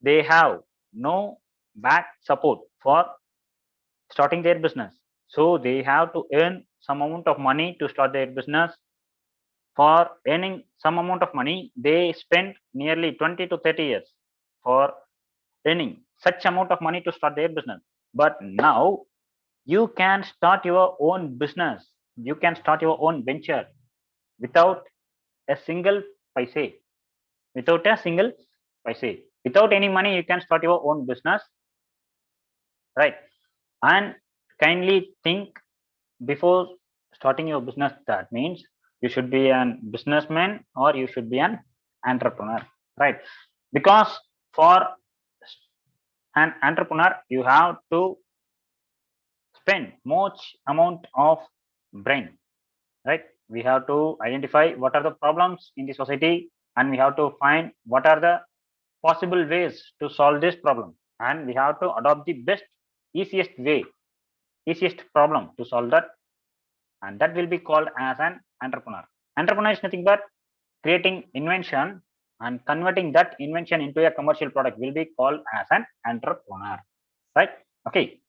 they have no back support for starting their business. So they have to earn some amount of money to start their business. For earning some amount of money, they spend nearly 20 to 30 years for earning such amount of money to start their business. But now you can start your own business. You can start your own venture without a single paise. Without a single paise. Without any money, you can start your own business, right? And kindly think before starting your business. That means you should be an businessman or you should be an entrepreneur, right? Because for an entrepreneur, you have to spend much amount of brain, right? We have to identify what are the problems in the society, and we have to find what are the possible ways to solve this problem, and we have to adopt the best, easiest way, easiest problem to solve that, and that will be called as an entrepreneur. Entrepreneur is nothing but creating invention and converting that invention into a commercial product will be called as an entrepreneur, right? Okay.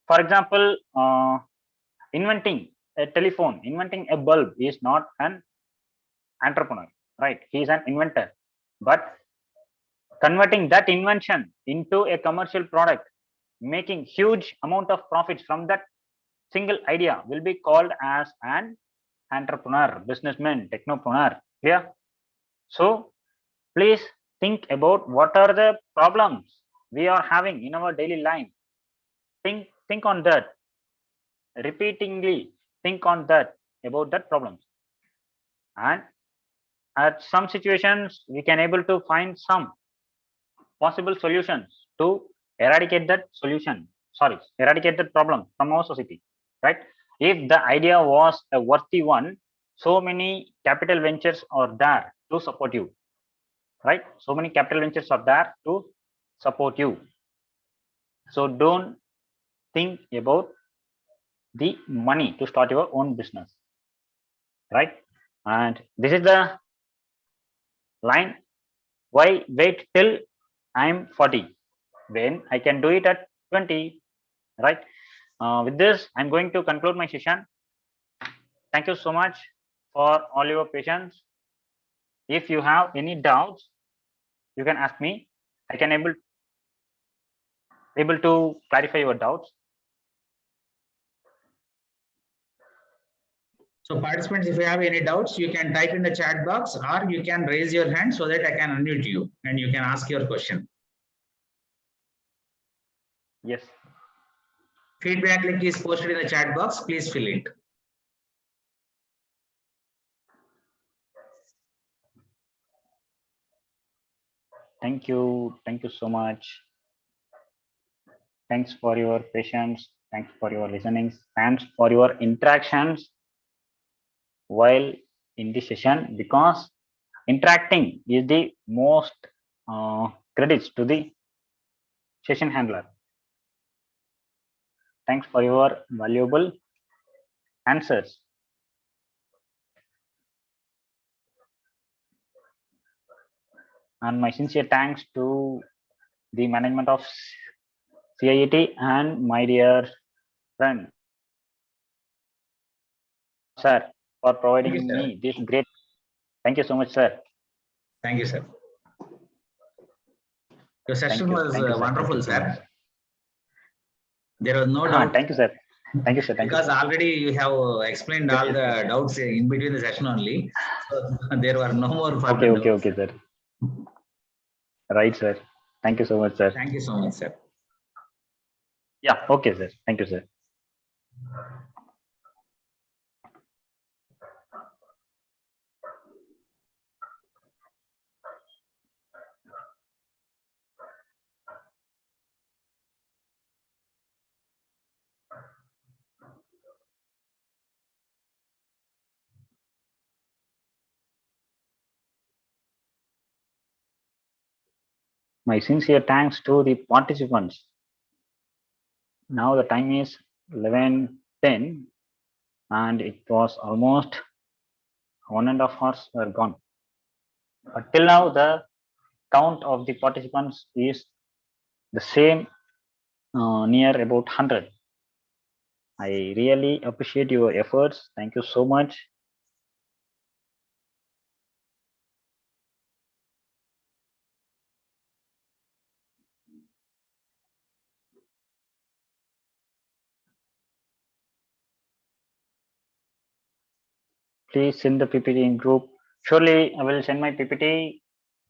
For example, inventing a telephone, inventing a bulb is not an entrepreneur, right? He is an inventor, but converting that invention into a commercial product, making huge amount of profits from that single idea will be called as an entrepreneur, businessman, technopreneur. Clear? So please think about what are the problems we are having in our daily life. Think on that. Repeatedly think on that, about that problems. And at some situations, we can able to find some possible solutions to eradicate that eradicate that problem from our society, right? If the idea was a worthy one, so many capital ventures are there to support you, right? So many capital ventures are there to support you. So don't think about the money to start your own business, right? And this is the line, why wait till I'm 40 when I can do it at 20, right? With this, I'm going to conclude my session. Thank you so much for all your patience. If you have any doubts, you can ask me. I can able to clarify your doubts. So participants, if you have any doubts, you can type in the chat box or you can raise your hand so that I can unmute you and you can ask your question. Yes. Feedback link is posted in the chat box. Please fill it. Thank you. Thank you so much. Thanks for your patience. Thanks for your listenings. Thanks for your interactions while in this session, because interacting is the most credits to the session handler. Thanks for your valuable answers. And my sincere thanks to the management of CIET and my dear friend, sir, for providing me this great. Thank you so much, sir. Thank you, sir. Your session was wonderful, sir. There was no doubt. Thank you, sir. Thank you, sir. Thank because you, already you have explained all the doubts in between the session only. So there were no more further doubts. Okay, sir. Right, sir. Thank you so much, sir. Thank you so much, sir. Yeah, okay, sir. Thank you, sir. My sincere thanks to the participants. Now the time is 11:10 and it was almost 1.5 hours were gone. But till now, the count of the participants is the same, near about 100. I really appreciate your efforts. Thank you so much. Please send the PPT in group. Surely I will send my PPT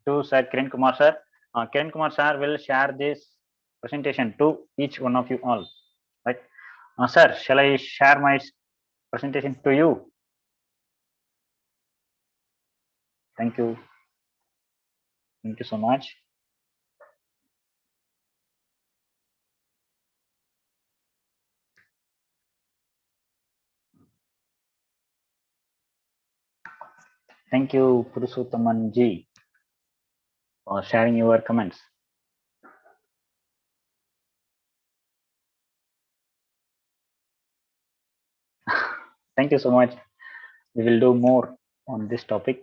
to Sir Kiran Kumar sir. Kiran Kumar sir will share this presentation to each one of you all. Right, sir? Shall I share my presentation to you? Thank you. Thank you so much. Thank you, Purushottaman ji. sharing your comments. Thank you so much. We will do more on this topic.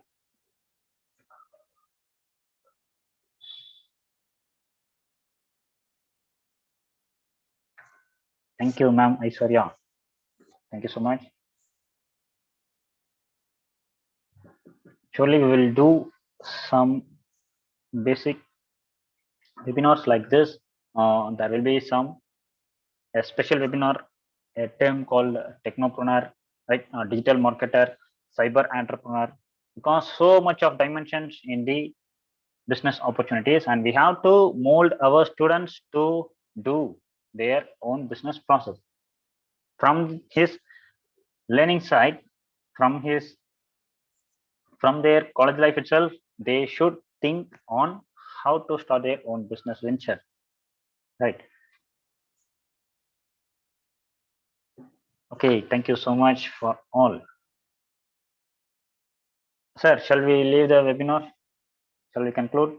Thank you, ma'am Aishwarya. Thank you so much. Surely we will do some basic webinars like this. There will be a special webinar, a term called technopreneur, right? Digital marketer, cyber entrepreneur, because so much of dimensions in the business opportunities, and we have to mold our students to do their own business process from his learning side, from their college life itself. They should think on how to start their own business venture, right? Okay, thank you so much for all. Sir, shall we leave the webinar? Shall we conclude?